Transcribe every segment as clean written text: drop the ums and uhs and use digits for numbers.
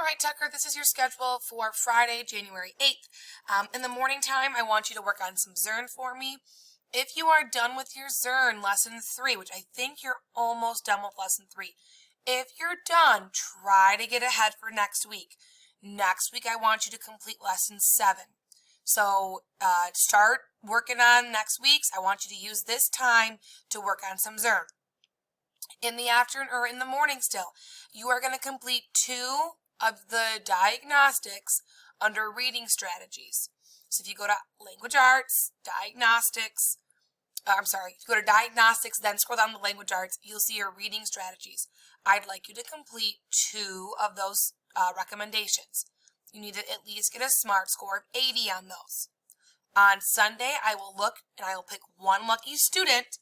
All right, Tucker, this is your schedule for Friday, January 8th. In the morning time, I want you to work on some Zern for me. If you are done with your Zern lesson 3, which I think you're almost done with lesson 3, if you're done, try to get ahead for next week. Next week, I want you to complete lesson 7. So start working on next week's. I want you to use this time to work on some Zern. In the afternoon or in the morning still, you are going to complete 2 of the diagnostics under reading strategies. So if you go to language arts, diagnostics, if you go to diagnostics, then scroll down to language arts, you'll see your reading strategies. I'd like you to complete 2 of those recommendations. You need to at least get a SMART score of 80 on those. On Sunday, I will look and I will pick one lucky student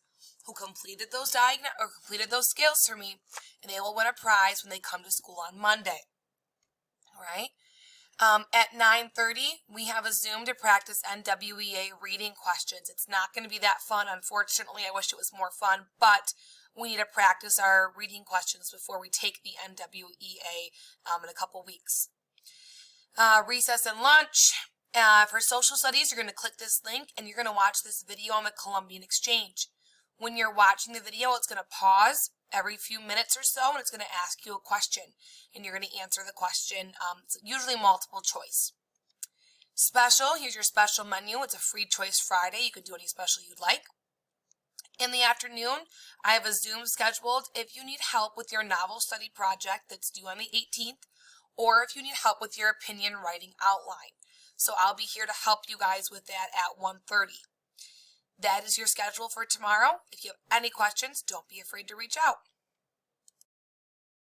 who completed those skills for me, and they will win a prize when they come to school on Monday. All right. At 9:30, we have a Zoom to practice NWEA reading questions. It's not going to be that fun, unfortunately. I wish it was more fun, but we need to practice our reading questions before we take the NWEA in a couple weeks. Recess and lunch. For social studies, you're going to click this link and you're going to watch this video on the Columbian Exchange. When you're watching the video, it's going to pause every few minutes or so, and it's going to ask you a question, and you're going to answer the question. It's usually multiple choice. Special, here's your special menu. It's a free choice Friday. You can do any special you'd like. In the afternoon, I have a Zoom scheduled if you need help with your novel study project that's due on the 18th, or if you need help with your opinion writing outline. So I'll be here to help you guys with that at 1:30. That is your schedule for tomorrow. If you have any questions, don't be afraid to reach out.